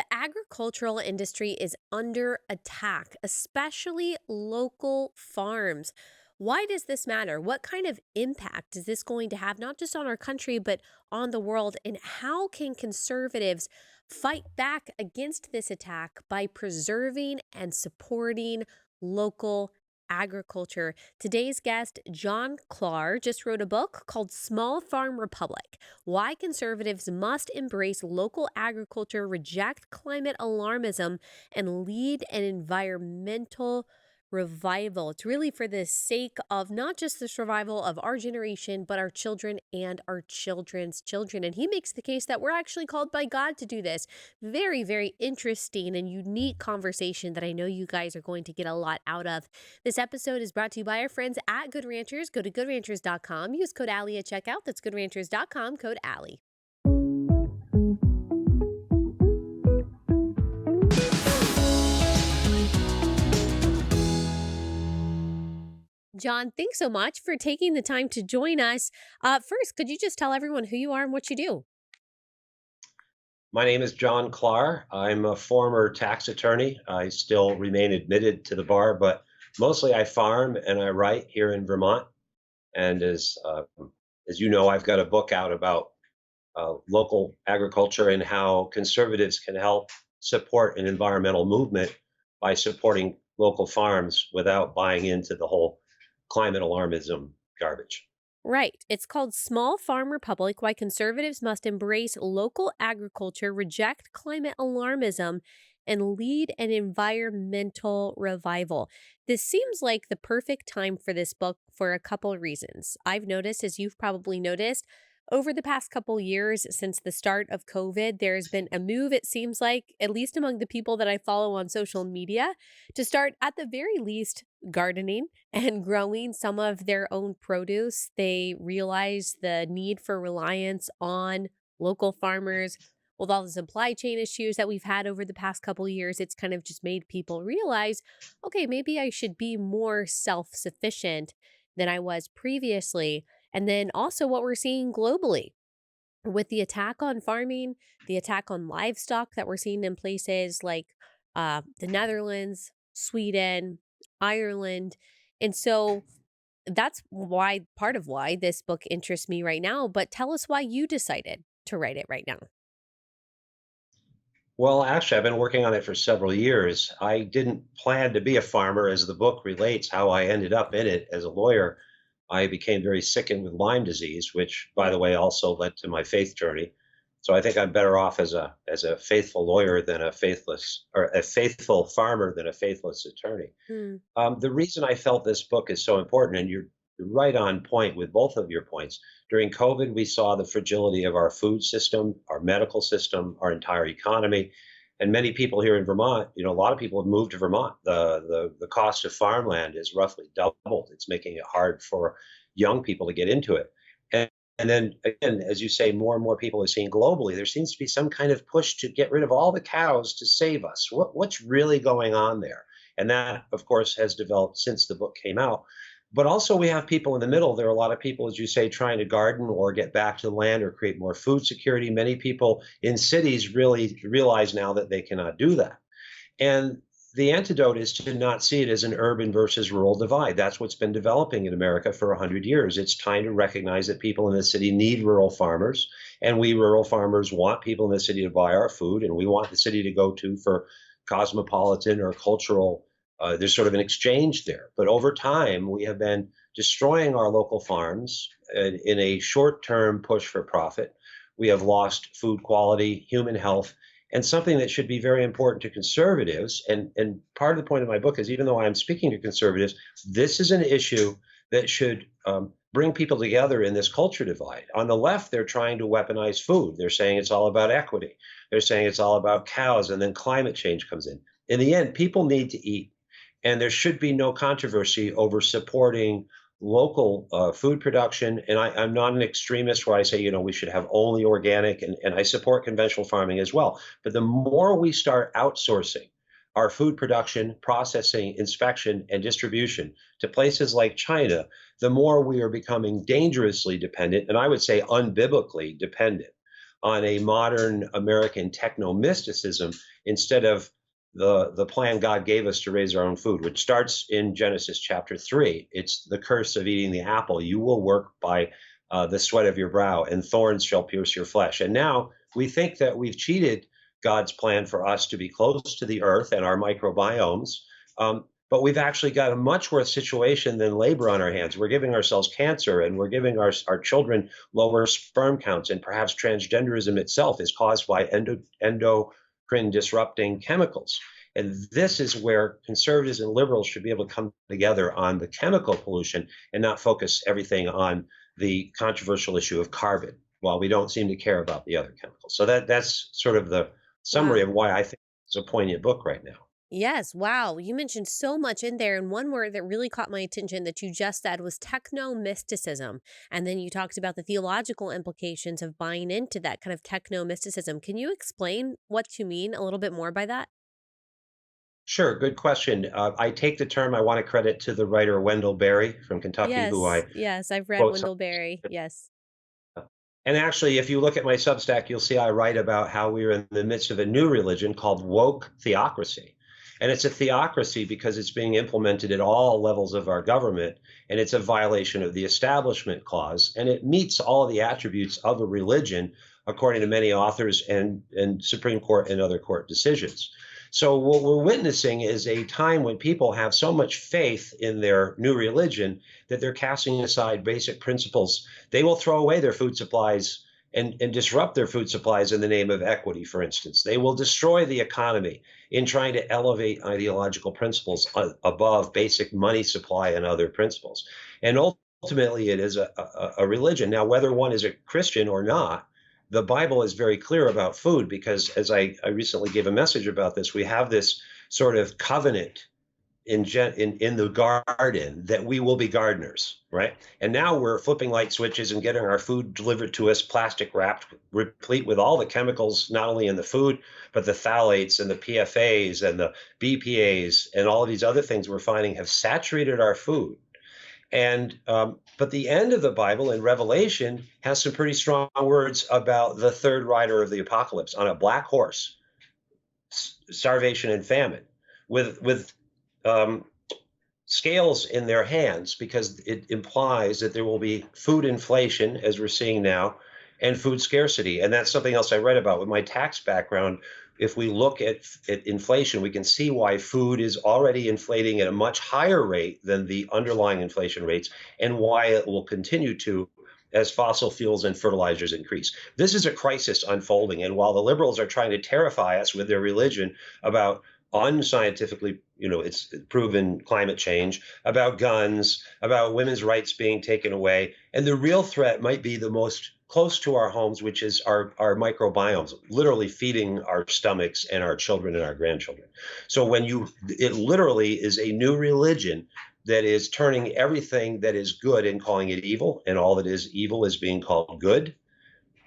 The agricultural industry is under attack, especially local farms. Why does this matter? What kind of impact is this going to have, not just on our country, but on the world? And how can conservatives fight back against this attack by preserving and supporting local agriculture? Today's guest, John Klar, just wrote a book called Small Farm Republic: Why Conservatives Must Embrace Local Agriculture, Reject Climate Alarmism, and Lead an Environmental Revival. It's really for the sake of not just the survival of our generation, but our children and our children's children. And he makes the case that we're actually called by God to do this. Very, very interesting and unique conversation that I know you guys are going to get a lot out of. This episode is brought to you by our friends at Good Ranchers. Go to goodranchers.com. Use code Allie at checkout. That's goodranchers.com, code Allie. John, thanks so much for taking the time to join us. First, could you just tell everyone who you are and what you do? My name is John Klar. I'm a former tax attorney. I still remain admitted to the bar, but mostly I farm and I write here in Vermont. And as you know, I've got a book out about local agriculture and how conservatives can help support an environmental movement by supporting local farms without buying into the whole climate alarmism garbage. Right. It's called Small Farm Republic: Why Conservatives Must Embrace Local Agriculture, Reject Climate Alarmism, and Lead an Environmental Revival. This seems like the perfect time for this book for a couple of reasons. I've noticed, as you've probably noticed, over the past couple years since the start of COVID, there's been a move, it seems like, at least among the people that I follow on social media, to start at the very least gardening and growing some of their own produce. They realize the need for reliance on local farmers. With all the supply chain issues that we've had over the past couple years, it's kind of just made people realize, okay, maybe I should be more self-sufficient than I was previously. And then also what we're seeing globally with the attack on farming, the attack on livestock that we're seeing in places like the Netherlands, Sweden, Ireland. And so that's why, part of why this book interests me right now. But tell us why you decided to write it right now. Well, actually, I've been working on it for several years. I didn't plan to be a farmer, as the book relates how I ended up in it as a lawyer. I became very sickened with Lyme disease, which, by the way, also led to my faith journey. So I think I'm better off as a faithful lawyer than a faithless, or a faithful farmer than a faithless attorney. Hmm. The reason I felt this book is so important, and you're right on point with both of your points. During COVID, we saw the fragility of our food system, our medical system, our entire economy. And many people here in Vermont, a lot of people have moved to Vermont. The cost of farmland is roughly doubled. It's making it hard for young people to get into it. And, and then again, as you say, more and more people are seeing globally, there seems to be some kind of push to get rid of all the cows to save us. What's really going on there? And that, of course, has developed since the book came out. But also, we have people in the middle. There are a lot of people, as you say, trying to garden or get back to the land or create more food security. Many people in cities really realize now that they cannot do that. And the antidote is to not see it as an urban versus rural divide. That's what's been developing in America for 100 years. It's time to recognize that people in the city need rural farmers, and we rural farmers want people in the city to buy our food, and we want the city to go to for cosmopolitan or cultural. There's sort of an exchange there. But over time, we have been destroying our local farms in a short term push for profit. We have lost food quality, human health, and something that should be very important to conservatives. And part of the point of my book is, even though I'm speaking to conservatives, this is an issue that should bring people together in this culture divide. On the left, they're trying to weaponize food. They're saying it's all about equity. They're saying it's all about cows, and then climate change comes in. In the end, people need to eat. And there should be no controversy over supporting local food production. And I'm not an extremist where I say, we should have only organic, and I support conventional farming as well. But the more we start outsourcing our food production, processing, inspection, and distribution to places like China, the more we are becoming dangerously dependent, and I would say unbiblically dependent on a modern American technomysticism instead of the plan God gave us to raise our own food, which starts in Genesis chapter 3. It's the curse of eating the apple. You will work by the sweat of your brow, and thorns shall pierce your flesh. And now we think that we've cheated God's plan for us to be close to the earth and our microbiomes. But we've actually got a much worse situation than labor on our hands. We're giving ourselves cancer, and we're giving our children lower sperm counts, and perhaps transgenderism itself is caused by endocrine disrupting chemicals. And this is where conservatives and liberals should be able to come together on the chemical pollution and not focus everything on the controversial issue of carbon, while we don't seem to care about the other chemicals. So that's sort of the summary of Wow. why I think it's a poignant book right now. Yes, wow. You mentioned so much in there. And one word that really caught my attention that you just said was techno-mysticism. And then you talked about the theological implications of buying into that kind of techno-mysticism. Can you explain what you mean a little bit more by that? Sure, good question. I take the term, I want to credit to the writer Wendell Berry from Kentucky, who Yes, I yes, I've read quote. Wendell Berry. Yes. And actually, if you look at my Substack, you'll see I write about how we're in the midst of a new religion called woke theocracy. And it's a theocracy because it's being implemented at all levels of our government, and it's a violation of the Establishment Clause. And it meets all of the attributes of a religion, according to many authors and Supreme Court and other court decisions. So, what we're witnessing is a time when people have so much faith in their new religion that they're casting aside basic principles. They will throw away their food supplies and disrupt their food supplies in the name of equity, for instance. They will destroy the economy in trying to elevate ideological principles above basic money supply and other principles. And ultimately, it is a religion. Now, whether one is a Christian or not, the Bible is very clear about food because, as I recently gave a message about this, we have this sort of covenant in the garden that we will be gardeners, right? And now we're flipping light switches and getting our food delivered to us, plastic wrapped, replete with all the chemicals, not only in the food, but the phthalates and the PFAs and the BPAs and all of these other things we're finding have saturated our food. And but the end of the Bible in Revelation has some pretty strong words about the third rider of the apocalypse on a black horse, starvation and famine, with um, scales in their hands, because it implies that there will be food inflation, as we're seeing now, and food scarcity. And that's something else I read about with my tax background. If we look at inflation, we can see why food is already inflating at a much higher rate than the underlying inflation rates, and why it will continue to as fossil fuels and fertilizers increase. This is a crisis unfolding. And while the liberals are trying to terrify us with their religion about unscientifically, it's proven climate change, about guns, about women's rights being taken away. And the real threat might be the most close to our homes, which is our microbiomes, literally feeding our stomachs and our children and our grandchildren. So it literally is a new religion that is turning everything that is good and calling it evil, and all that is evil is being called good.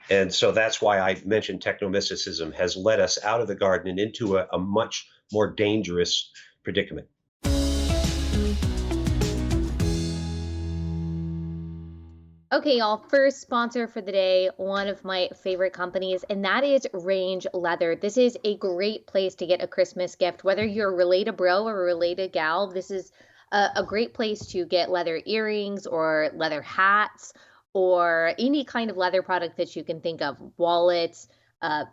And so that's why I mentioned technomysticism has led us out of the garden and into a much more dangerous predicament. Okay, y'all, first sponsor for the day, one of my favorite companies, and that is Range Leather. This is a great place to get a Christmas gift. Whether you're a related bro or a related gal, this is a great place to get leather earrings or leather hats or any kind of leather product that you can think of, wallets,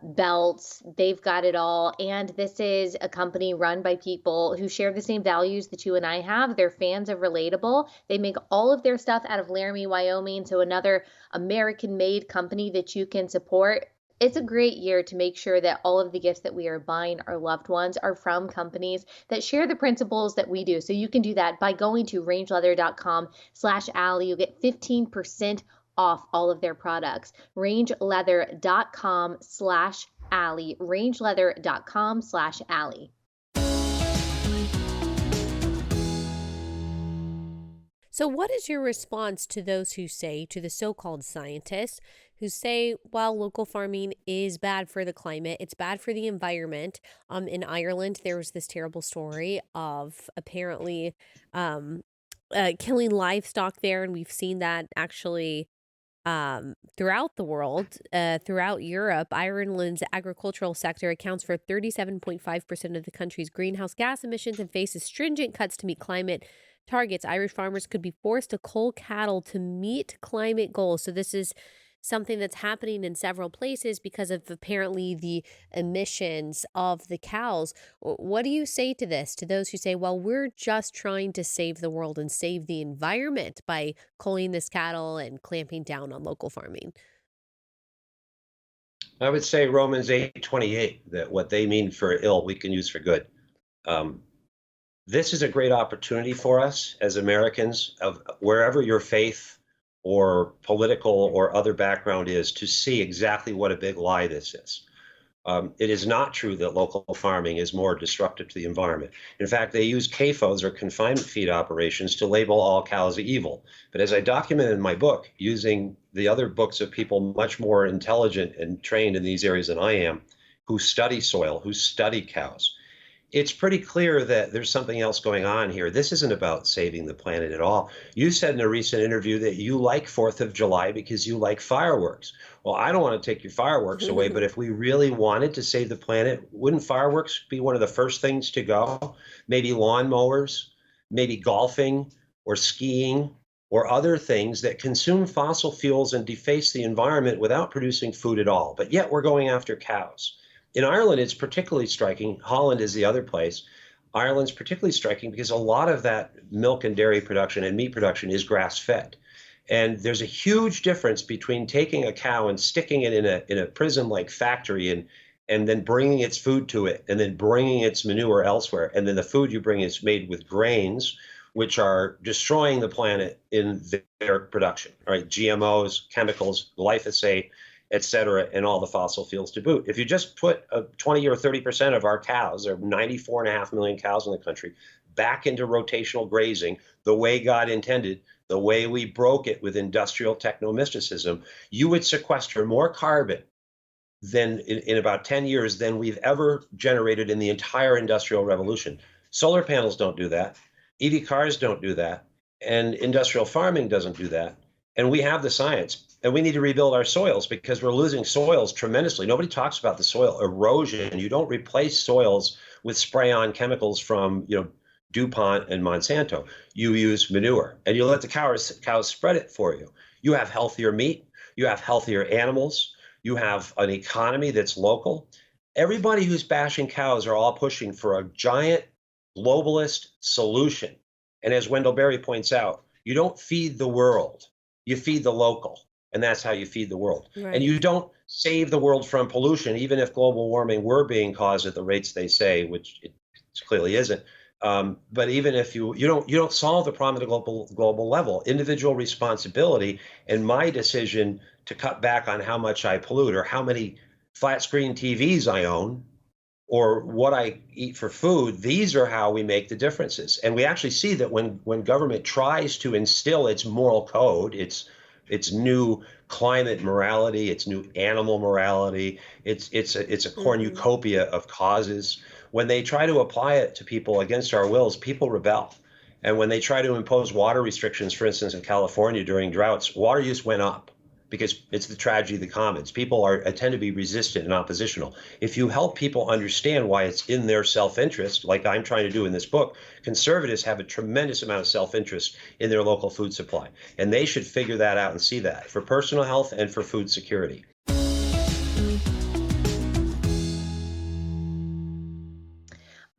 belts, they've got it all. And this is a company run by people who share the same values that you and I have. They're fans of Relatable. They make all of their stuff out of Laramie, Wyoming. So another American made company that you can support. It's a great year to make sure that all of the gifts that we are buying our loved ones are from companies that share the principles that we do. So you can do that by going to rangeleather.com/Allie. You'll get 15% off all of their products. Rangeleather.com/Allie. Rangeleather.com/Allie. So, what is your response to those who say, to the so called scientists, who say, while local farming is bad for the climate, it's bad for the environment? In Ireland, there was this terrible story of apparently killing livestock there, and we've seen that actually. throughout the world, throughout Europe, Ireland's agricultural sector accounts for 37.5% of the country's greenhouse gas emissions and faces stringent cuts to meet climate targets. Irish farmers could be forced to cull cattle to meet climate goals. So, this is something that's happening in several places because of apparently the emissions of the cows. What do you say to this, to those who say, well, we're just trying to save the world and save the environment by culling this cattle and clamping down on local farming? I would say Romans 8:28, that what they mean for ill, we can use for good. Um, this is a great opportunity for us as Americans, of wherever your faith or political or other background is, to see exactly what a big lie this is. It is not true that local farming is more destructive to the environment. In fact, they use CAFOs, or confinement feed operations, to label all cows evil. But as I document in my book, using the other books of people much more intelligent and trained in these areas than I am, who study soil, who study cows, it's pretty clear that there's something else going on here. This isn't about saving the planet at all. You said in a recent interview that you like 4th of July because you like fireworks. Well, I don't want to take your fireworks away, but if we really wanted to save the planet, wouldn't fireworks be one of the first things to go? Maybe lawnmowers, maybe golfing or skiing or other things that consume fossil fuels and deface the environment without producing food at all. But yet we're going after cows. In Ireland, it's particularly striking. Holland is the other place. Ireland's particularly striking because a lot of that milk and dairy production and meat production is grass fed. And there's a huge difference between taking a cow and sticking it in a prison like factory, and then bringing its food to it, and then bringing its manure elsewhere. And then the food you bring is made with grains, which are destroying the planet in their production. All right, GMOs, chemicals, glyphosate, et cetera, and all the fossil fuels to boot. If you just put 20 or 30% of our cows, there are 94.5 million cows in the country, back into rotational grazing the way God intended, the way we broke it with industrial technomysticism, you would sequester more carbon than in about 10 years than we've ever generated in the entire industrial revolution. Solar panels don't do that. EV cars don't do that. And industrial farming doesn't do that. And we have the science. And we need to rebuild our soils because we're losing soils tremendously. Nobody talks about the soil erosion. You don't replace soils with spray-on chemicals from, DuPont and Monsanto. You use manure, and you let the cows spread it for you. You have healthier meat. You have healthier animals. You have an economy that's local. Everybody who's bashing cows are all pushing for a giant globalist solution. And as Wendell Berry points out, you don't feed the world, you feed the local. And that's how you feed the world. And Right. you don't save the world from pollution, even if global warming were being caused at the rates they say, which it clearly isn't. But even if you don't solve the problem at a global level. Individual responsibility, and my decision to cut back on how much I pollute, or how many flat screen TVs I own, or what I eat for food, these are how we make the differences. And we actually see that when government tries to instill its moral code, its new climate morality, its new animal morality, it's a Mhm. cornucopia of causes. When they try to apply it to people against our wills, people rebel. And when they try to impose water restrictions, for instance, in California during droughts, water use went up because it's the tragedy of the commons. People tend to be resistant and oppositional. If you help people understand why it's in their self-interest, like I'm trying to do in this book, conservatives have a tremendous amount of self-interest in their local food supply, and they should figure that out and see that for personal health and for food security.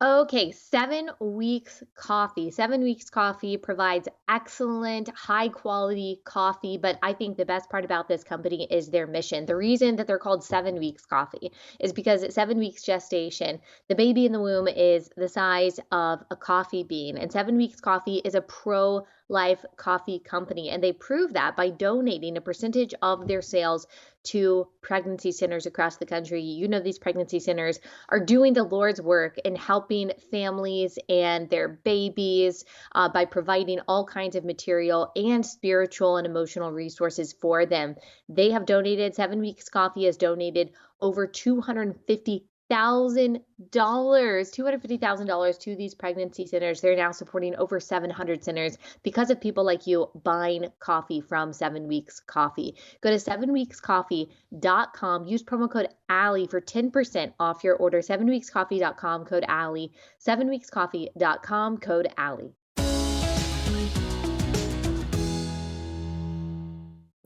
Okay, 7 weeks coffee. 7 weeks coffee provides excellent, high quality coffee. But I think the best part about this company is their mission. The reason that they're called 7 weeks coffee is because at 7 weeks gestation, the baby in the womb is the size of a coffee bean. And 7 weeks coffee is a pro life coffee company. And they prove that by donating a percentage of their sales to pregnancy centers across the country. These pregnancy centers are doing the Lord's work in helping families and their babies by providing all kinds of material and spiritual and emotional resources for them. They have donated, 7 Weeks Coffee has donated over $250,000 to these pregnancy centers. They're now supporting over 700 centers because of people like you buying coffee from 7 Weeks Coffee. Go to 7weekscoffee.com. Use promo code Allie for 10% off your order. 7weekscoffee.com, code Allie. 7weekscoffee.com, code Allie.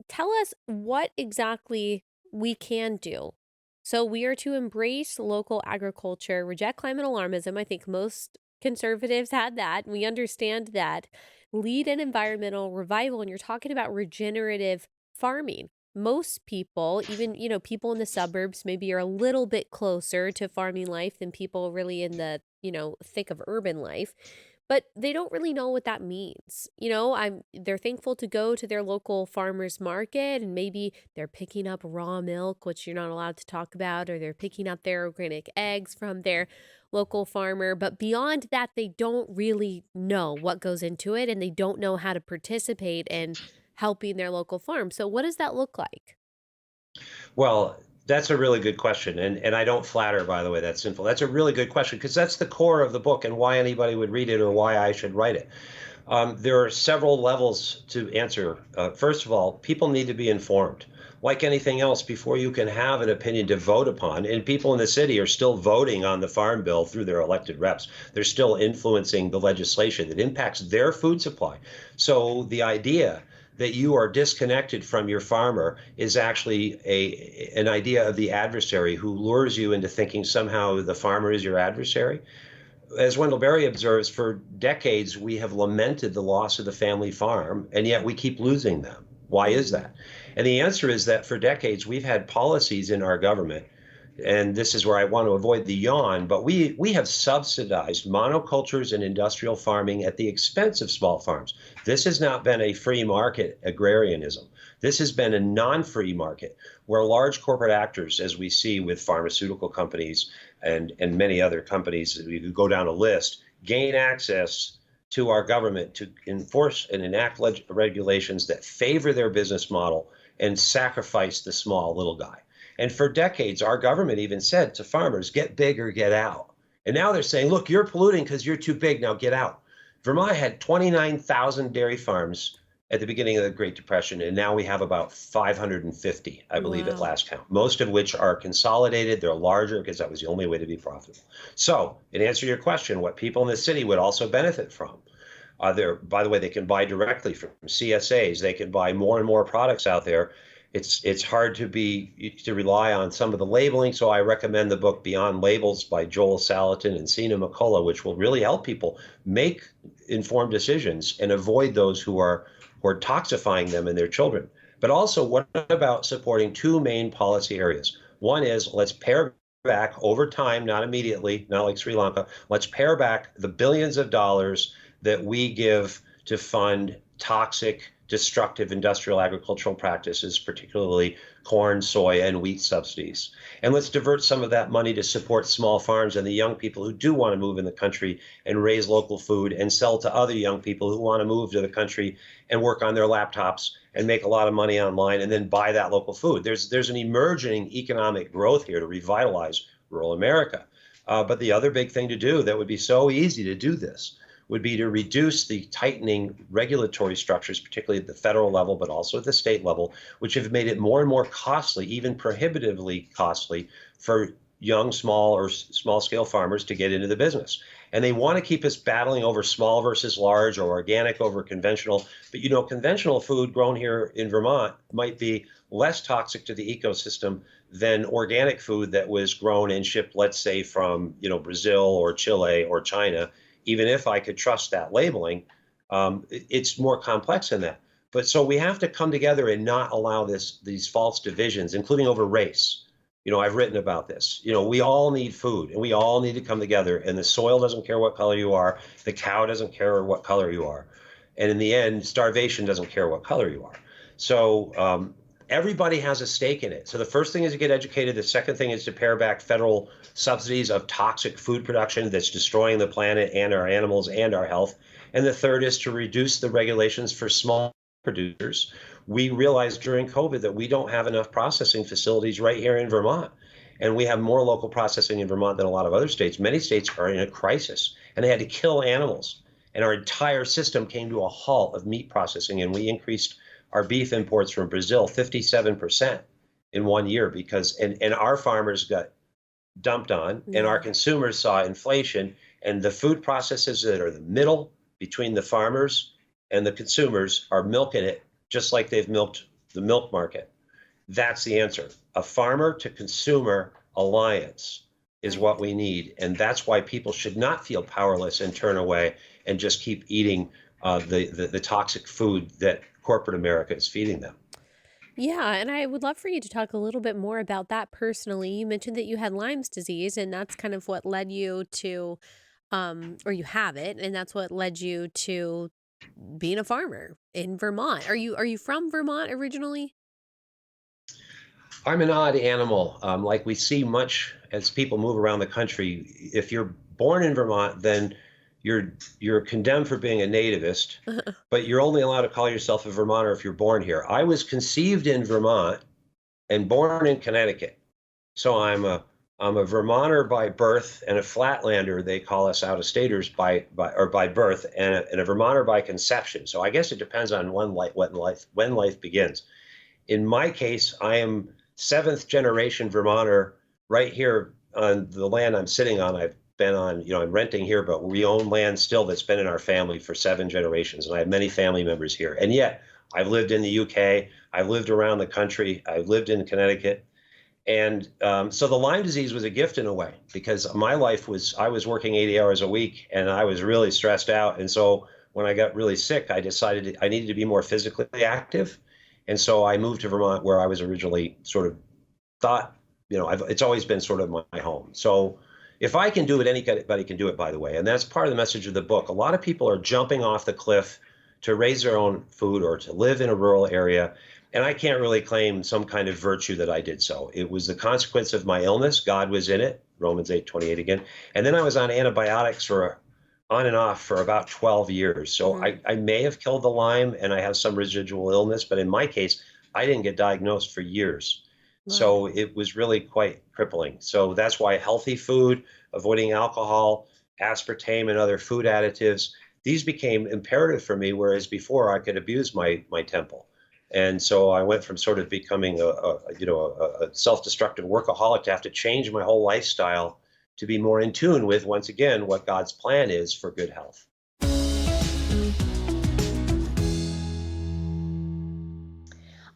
Tell us what exactly we can do. So we are to embrace local agriculture, reject climate alarmism. I think most conservatives had that. We understand that. Lead an environmental revival. And you're talking about regenerative farming. Most people, even, people in the suburbs, maybe are a little bit closer to farming life than people really in the, thick of urban life. But they don't really know what that means. They're thankful to go to their local farmers market, and maybe they're picking up raw milk, which you're not allowed to talk about, or they're picking up their organic eggs from their local farmer. But beyond that, they don't really know what goes into it, and they don't know how to participate in helping their local farm. So what does that look like? Well, that's a really good question. And I don't flatter, by the way, that's sinful. That's a really good question because that's the core of the book and why anybody would read it or why I should write it. There are several levels to answer. First of all, people need to be informed. Like anything else, before you can have an opinion to vote upon, and people in the city are still voting on the farm bill through their elected reps. They're still influencing the legislation that impacts their food supply. So the idea that you are disconnected from your farmer is actually an idea of the adversary who lures you into thinking somehow the farmer is your adversary. As Wendell Berry observes, for decades we have lamented the loss of the family farm, and yet we keep losing them. Why is that? And the answer is that for decades we've had policies in our government, and this is where I want to avoid the yawn, but we have subsidized monocultures and industrial farming at the expense of small farms. This has not been a free market agrarianism. This has been a non-free market where large corporate actors, as we see with pharmaceutical companies and many other companies, we could go down a list, gain access to our government to enforce and enact regulations that favor their business model and sacrifice the small little guy. And for decades, our government even said to farmers, get big or get out. And now they're saying, look, you're polluting because you're too big. Now get out. Vermont had 29,000 dairy farms at the beginning of the Great Depression, and now we have about 550, I believe, at Wow. last count, most of which are consolidated. They're larger because that was the only way to be profitable. So, in answer to your question, what people in the city would also benefit from, by the way, they can buy directly from CSAs. They can buy more and more products out there. It's hard to rely on some of the labeling, so I recommend the book Beyond Labels by Joel Salatin and Sina McCullough, which will really help people make informed decisions and avoid those who are toxifying them and their children. But also, what about supporting two main policy areas? One is let's pare back over time, not immediately, not like Sri Lanka. Let's pare back the billions of dollars that we give to fund toxic, destructive industrial agricultural practices, particularly corn, soy, and wheat subsidies. And let's divert some of that money to support small farms and the young people who do want to move in the country and raise local food and sell to other young people who want to move to the country and work on their laptops and make a lot of money online and then buy that local food. There's an emerging economic growth here to revitalize rural America. But the other big thing to do that would be so easy to do this would be to reduce the tightening regulatory structures, particularly at the federal level, but also at the state level, which have made it more and more costly, even prohibitively costly, for young, small scale farmers to get into the business. And they want to keep us battling over small versus large or organic over conventional. But conventional food grown here in Vermont might be less toxic to the ecosystem than organic food that was grown and shipped, let's say, from Brazil or Chile or China. Even if I could trust that labeling, it's more complex than that. But so we have to come together and not allow these false divisions, including over race. I've written about this. We all need food and we all need to come together, and the soil doesn't care what color you are. The cow doesn't care what color you are. And in the end, starvation doesn't care what color you are. So everybody has a stake in it. So the first thing is to get educated. The second thing is to pare back federal subsidies of toxic food production that's destroying the planet and our animals and our health. And the third is to reduce the regulations for small producers. We realized during COVID that we don't have enough processing facilities right here in Vermont. And we have more local processing in Vermont than a lot of other states. Many states are in a crisis, and they had to kill animals. And our entire system came to a halt of meat processing, and we increased our beef imports from Brazil 57% in 1 year and our farmers got dumped on, and our Yeah. consumers saw inflation, and the food processors that are the middle between the farmers and the consumers are milking it just like they've milked the milk market. That's the answer. A farmer to consumer alliance is Right. what we need. And that's why people should not feel powerless and turn away and just keep eating the toxic food that corporate America is feeding them. Yeah, and I would love for you to talk a little bit more about that personally. You mentioned that you had Lyme's disease, and that's kind of what led you to, or you have it, and that's what led you to being a farmer in Vermont. Are you from Vermont originally? I'm an odd animal. Like we see much as people move around the country. If you're born in Vermont, then you're condemned for being a nativist, but you're only allowed to call yourself a Vermonter if you're born here. I was conceived in Vermont and born in Connecticut, so I'm a Vermonter by birth and a Flatlander. They call us out of staters by birth, and a Vermonter by conception. So I guess it depends on when life begins. In my case, I am seventh generation Vermonter right here on the land I'm sitting on. I've been on, I'm renting here, but we own land still that's been in our family for 7 generations. And I have many family members here. And yet I've lived in the UK, I've lived around the country, I've lived in Connecticut. And so the Lyme disease was a gift in a way because I was working 80 hours a week and I was really stressed out. And so when I got really sick, I decided I needed to be more physically active. And so I moved to Vermont where I was originally sort of thought, it's always been sort of my home. So if I can do it, anybody can do it, by the way. And that's part of the message of the book. A lot of people are jumping off the cliff to raise their own food or to live in a rural area. And I can't really claim some kind of virtue that I did so. It was the consequence of my illness. God was in it, Romans 8:28 again. And then I was on antibiotics for on and off for about 12 years. So Mhm. I may have killed the Lyme and I have some residual illness, but in my case, I didn't get diagnosed for years. Right. So it was really quite crippling. So that's why healthy food, avoiding alcohol, aspartame, and other food additives, these became imperative for me, whereas before I could abuse my temple. And so I went from sort of becoming a self-destructive workaholic to have to change my whole lifestyle to be more in tune with, once again, what God's plan is for good health.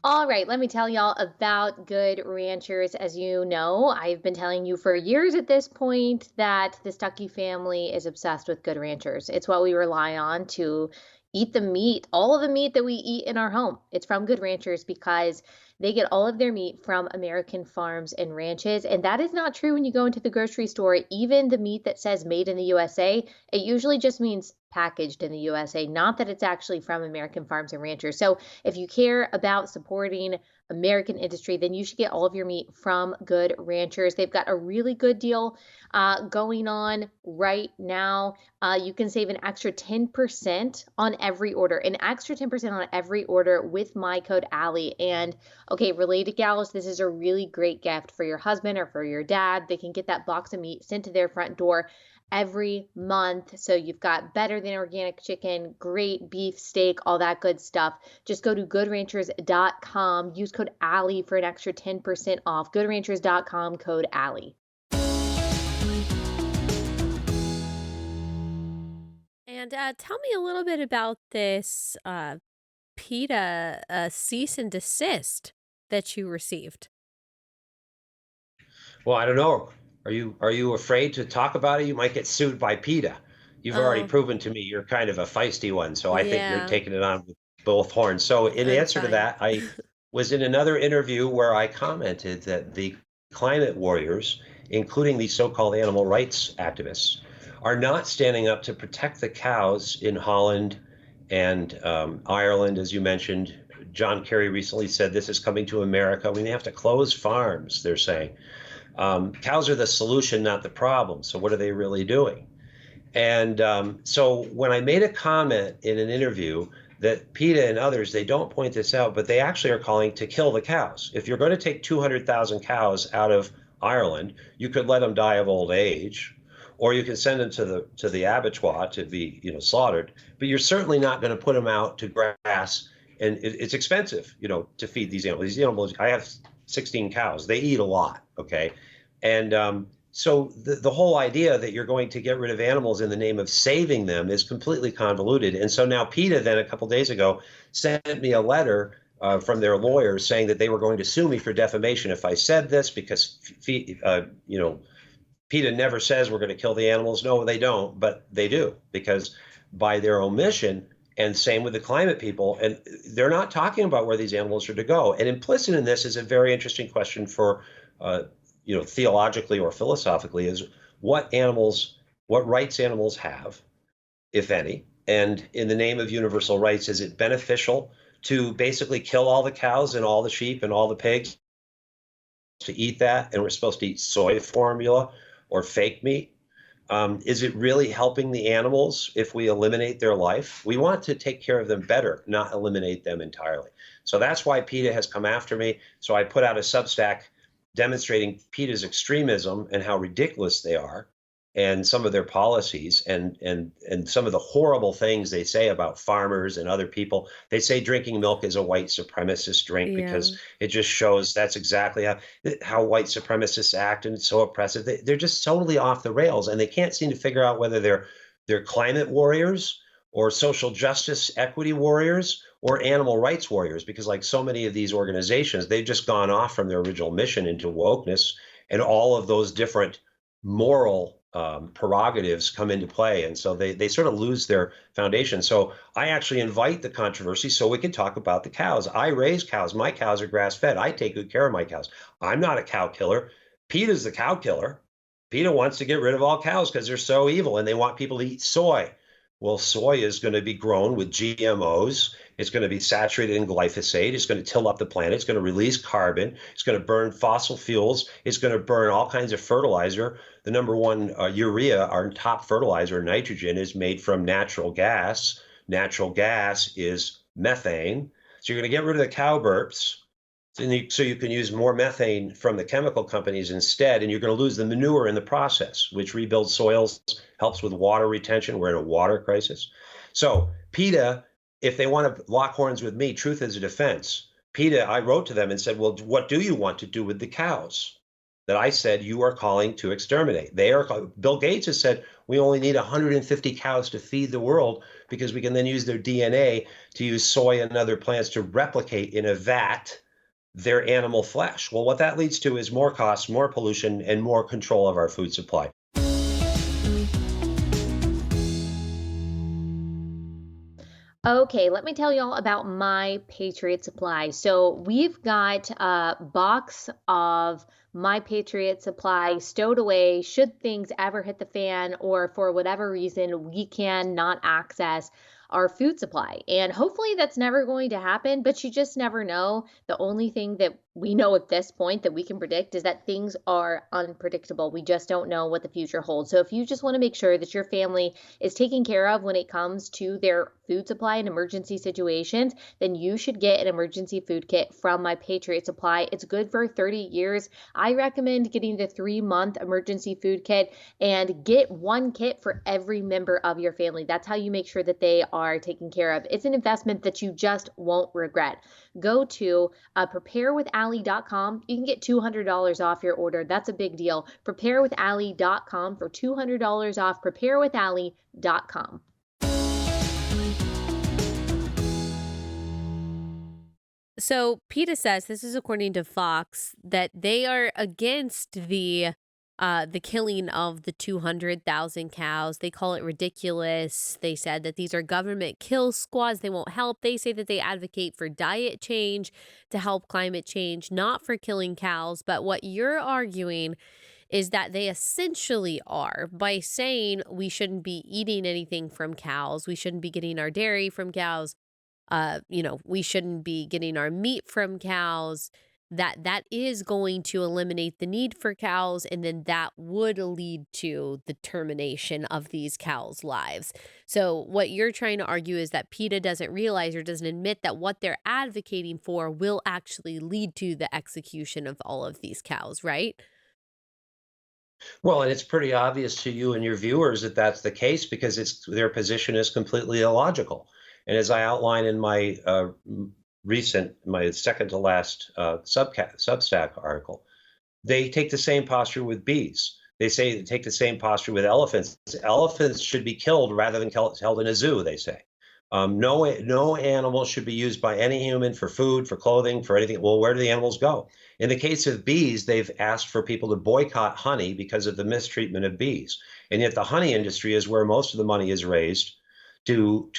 All right, let me tell y'all about Good Ranchers. As you know, I've been telling you for years at this point that the Stuckey family is obsessed with Good Ranchers. It's what we rely on to eat the meat, all of the meat that we eat in our home. It's from Good Ranchers because they get all of their meat from American farms and ranches. And that is not true when you go into the grocery store. Even the meat that says made in the USA, it usually just means packaged in the USA, not that it's actually from American farms and ranchers. So if you care about supporting American industry, then you should get all of your meat from Good Ranchers. They've got a really good deal going on right now. You can save an extra 10% on every order, an extra 10% on every order with my code Allie. And okay, related gals, this is a really great gift for your husband or for your dad. They can get that box of meat sent to their front door every month. So you've got better than organic chicken, great beef steak, all that good stuff. Just go to goodranchers.com. Use code Allie for an extra 10% off. Goodranchers.com, code Allie. And tell me a little bit about this PETA cease and desist that you received. Well, I don't know. Are you afraid to talk about it? You might get sued by PETA. You've already Oh, proven to me you're kind of a feisty one, so I think you're yeah, taking it on with both horns. So in I'm answer to trying. that, I was in another interview where I commented that the climate warriors, including the so-called animal rights activists, are not standing up to protect the cows in Holland and Ireland, as you mentioned. John Kerry recently said this is coming to America. We may have to close farms, they're saying. Cows are the solution, not the problem. So what are they really doing? And so when I made a comment in an interview that PETA and others, they don't point this out, but they actually are calling to kill the cows. If you're going to take 200,000 cows out of Ireland, you could let them die of old age, or you can send them to the abattoir to be, slaughtered. But you're certainly not going to put them out to grass, and it's expensive, to feed these animals. These animals, I have 16 cows. They eat a lot, okay, and so the whole idea that you're going to get rid of animals in the name of saving them is completely convoluted. And so now PETA then a couple days ago sent me a letter from their lawyers saying that they were going to sue me for defamation if I said this because PETA never says we're going to kill the animals. No, they don't, but they do because by their omission, and same with the climate people, and they're not talking about where these animals are to go. And implicit in this is a very interesting question for, theologically or philosophically, is what rights animals have, if any, and in the name of universal rights, is it beneficial to basically kill all the cows and all the sheep and all the pigs to eat that, and we're supposed to eat soy formula or fake meat? Is it really helping the animals if we eliminate their life? We want to take care of them better, not eliminate them entirely. So that's why PETA has come after me. So I put out a Substack demonstrating PETA's extremism and how ridiculous they are, and some of their policies, and some of the horrible things they say about farmers and other people. They say drinking milk is a white supremacist drink Yeah. because it just shows that's exactly how white supremacists act, and it's so oppressive. They're just totally off the rails, and they can't seem to figure out whether they're climate warriors or social justice equity warriors or animal rights warriors, because like so many of these organizations, they've just gone off from their original mission into wokeness, and all of those different moral prerogatives come into play, and so they sort of lose their foundation. So I actually invite the controversy so we can talk about the cows. I raise cows. My cows are grass fed. I take good care of my cows. I'm not a cow killer. PETA's the cow killer. PETA wants to get rid of all cows because they're so evil, and they want people to eat soy. Well, soy is going to be grown with GMOs. It's going to be saturated in glyphosate. It's going to till up the planet. It's going to release carbon. It's going to burn fossil fuels. It's going to burn all kinds of fertilizer. The number one urea, our top fertilizer, nitrogen, is made from natural gas. Natural gas is methane. So you're going to get rid of the cow burps, so you can use more methane from the chemical companies instead, and you're going to lose the manure in the process, which rebuilds soils, helps with water retention. We're in a water crisis. So PETA, if they want to lock horns with me, truth is a defense. PETA, I wrote to them and said, well, what do you want to do with the cows that I said you are calling to exterminate? Bill Gates has said we only need 150 cows to feed the world because we can then use their DNA to use soy and other plants to replicate in a vat their animal flesh. Well, what that leads to is more costs, more pollution, and more control of our food supply. Okay, let me tell y'all about my Patriot Supply. So we've got a box of my Patriot Supply stowed away should things ever hit the fan or for whatever reason we can not access our food supply. And hopefully that's never going to happen, but you just never know. The only thing that we know at this point that we can predict is that things are unpredictable. We just don't know what the future holds. So if you just want to make sure that your family is taken care of when it comes to their food supply in emergency situations, then you should get an emergency food kit from my Patriot Supply. It's good for 30 years. I recommend getting the 3-month emergency food kit and get one kit for every member of your family. That's how you make sure that they are taken care of. It's an investment that you just won't regret. Go to preparewithallie.com. You can get $200 off your order. That's a big deal. Preparewithallie.com for $200 off. Preparewithallie.com. So PETA says, this is according to Fox, that they are against the killing of the 200,000 cows. They call it ridiculous. They said that these are government kill squads. They won't help. They say that they advocate for diet change to help climate change, not for killing cows. But what you're arguing is that they essentially are by saying we shouldn't be eating anything from cows. We shouldn't be getting our dairy from cows. We shouldn't be getting our meat from cows. That is going to eliminate the need for cows, and then that would lead to the termination of these cows' lives. So what you're trying to argue is that PETA doesn't realize or doesn't admit that what they're advocating for will actually lead to the execution of all of these cows, right? Well, and it's pretty obvious to you and your viewers that that's the case because it's their position is completely illogical. And as I outline in my my second to last Substack article, they take the same posture with bees. They say they take the same posture with elephants. Elephants should be killed rather than held in a zoo, they say. No animal should be used by any human for food, for clothing, for anything. Well, where do the animals go? In the case of bees, they've asked for people to boycott honey because of the mistreatment of bees. And yet the honey industry is where most of the money is raised to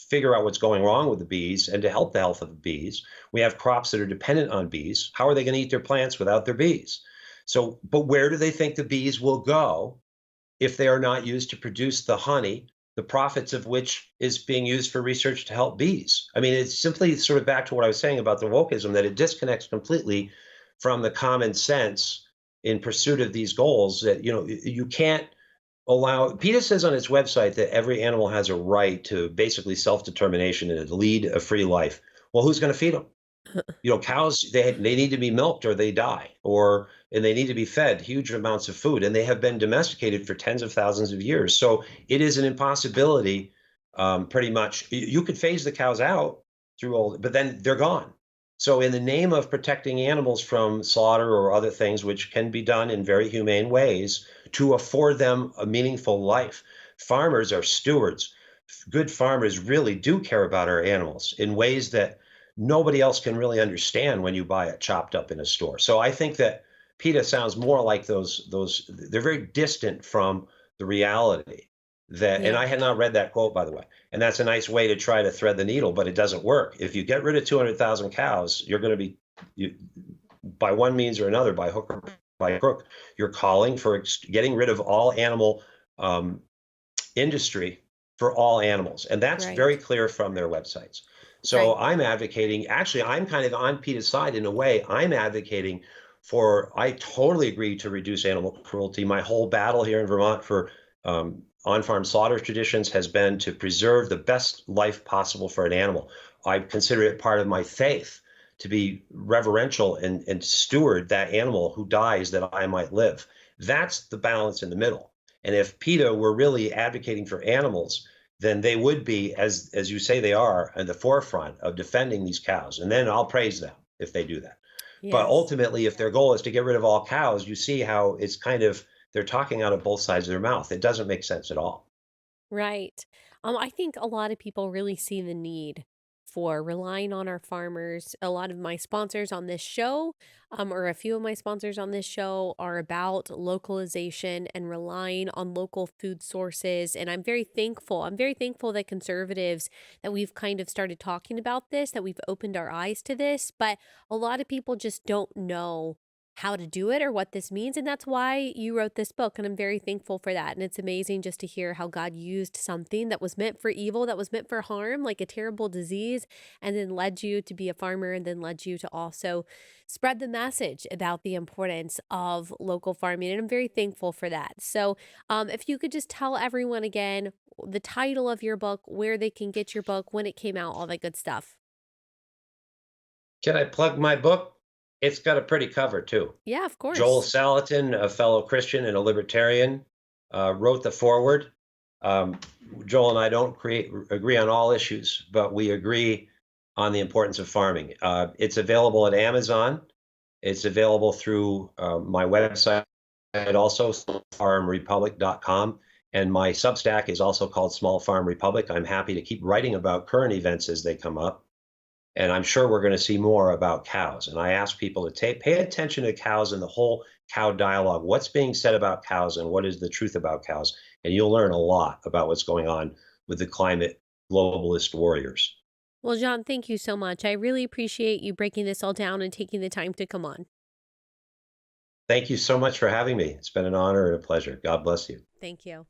figure out what's going wrong with the bees and to help the health of the bees. We have crops that are dependent on bees. How are they going to eat their plants without their bees? So, but where do they think the bees will go if they are not used to produce the honey, the profits of which is being used for research to help bees? I mean, it's simply sort of back to what I was saying about the wokeism, that it disconnects completely from the common sense in pursuit of these goals. That, you can't allow. PETA says on its website that every animal has a right to basically self-determination and to lead a free life. Well, who's going to feed them? Cows, they need to be milked or they die, and they need to be fed huge amounts of food, and they have been domesticated for tens of thousands of years. So it is an impossibility. Pretty much, you could phase the cows out through all, but then they're gone. So in the name of protecting animals from slaughter or other things, which can be done in very humane ways to afford them a meaningful life, farmers are stewards. Good farmers really do care about our animals in ways that nobody else can really understand when you buy it chopped up in a store. So I think that PETA sounds more like those they're very distant from the reality that, and Yeah. I had not read that quote, by the way. And that's a nice way to try to thread the needle, but it doesn't work. If you get rid of 200,000 cows, you're going to be, by one means or another, by hook or by crook, you're calling for getting rid of all animal um, industry for all animals. And that's very Right. clear from their websites. So Right. I'm advocating, actually, I'm kind of on PETA's side in a way. I'm advocating I totally agree to reduce animal cruelty. My whole battle here in Vermont for on-farm slaughter traditions has been to preserve the best life possible for an animal. I consider it part of my faith to be reverential and steward that animal who dies that I might live. That's the balance in the middle. And if PETA were really advocating for animals, then they would be, as you say they are, at the forefront of defending these cows. And then I'll praise them if they do that. But Yes. ultimately, if their goal is to get rid of all cows, you see how it's kind of they're talking out of both sides of their mouth. It doesn't make sense at all. Right. I think a lot of people really see the need for relying on our farmers. A lot of my sponsors on this show, or a few of my sponsors on this show, are about localization and relying on local food sources. And I'm very thankful. I'm very thankful that conservatives, that we've kind of started talking about this, that we've opened our eyes to this. But a lot of people just don't know how to do it or what this means. And that's why you wrote this book. And I'm very thankful for that. And it's amazing just to hear how God used something that was meant for evil, that was meant for harm, like a terrible disease, and then led you to be a farmer and then led you to also spread the message about the importance of local farming. And I'm very thankful for that. So, if you could just tell everyone again the title of your book, where they can get your book, when it came out, all that good stuff. Can I plug my book? It's got a pretty cover too. Yeah, of Joel course. Salatin, a fellow Christian and a libertarian, wrote the foreword. Um, Joel and I don't agree on all issues, but we agree on the importance of farming. It's available at Amazon. It's available through my website, also smallfarmrepublic.com. And my Substack is also called Small Farm Republic. I'm happy to keep writing about current events as they come up. And I'm sure we're going to see more about cows. And I ask people to pay attention to cows and the whole cow dialogue. What's being said about cows and what is the truth about cows? And you'll learn a lot about what's going on with the climate globalist warriors. Well, John, thank you so much. I really appreciate you breaking this all down and taking the time to come on. Thank you so much for having me. It's been an honor and a pleasure. God bless you. Thank you.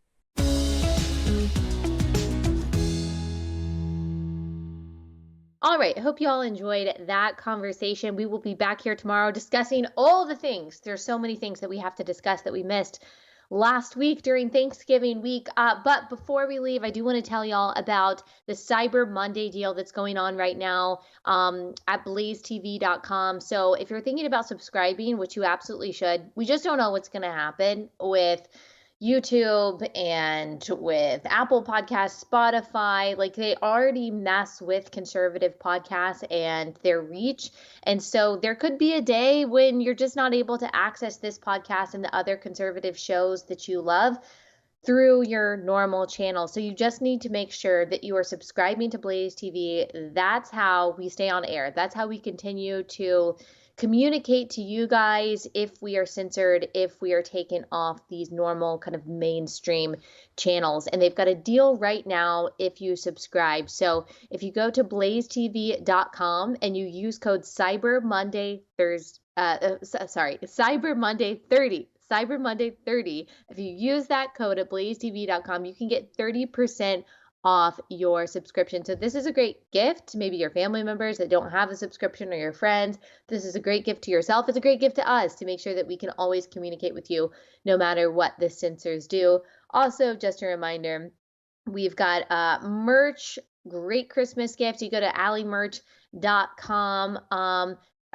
All right. I hope you all enjoyed that conversation. We will be back here tomorrow discussing all the things. There's so many things that we have to discuss that we missed last week during Thanksgiving week. But before we leave, I do want to tell y'all about the Cyber Monday deal that's going on right now at blazetv.com. So if you're thinking about subscribing, which you absolutely should, we just don't know what's going to happen with YouTube and with Apple Podcasts, Spotify. Like, they already mess with conservative podcasts and their reach. And so there could be a day when you're just not able to access this podcast and the other conservative shows that you love through your normal channel. So you just need to make sure that you are subscribing to Blaze TV. That's how we stay on air. That's how we continue to communicate to you guys if we are censored, if we are taken off these normal kind of mainstream channels. And they've got a deal right now if you subscribe. So if you go to blazetv.com and you use code Cyber Monday Cyber Monday 30. Cyber Monday 30. If you use that code at blazetv.com, you can get 30% off your subscription. So this is a great gift to maybe your family members that don't have a subscription, or your friends. This is a great gift to yourself. It's a great gift to us to make sure that we can always communicate with you no matter what the censors do. Also, just a reminder, we've got merch, great Christmas gifts. You go to alliemerch.com.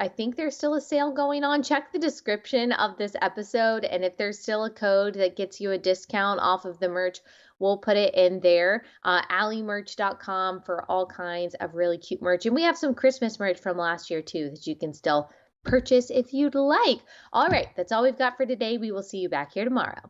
I think there's still a sale going on. Check the description of this episode, and if there's still a code that gets you a discount off of the merch, we'll put it in there. alliemerch.com for all kinds of really cute merch. And we have some Christmas merch from last year too that you can still purchase if you'd like. All right, that's all we've got for today. We will see you back here tomorrow.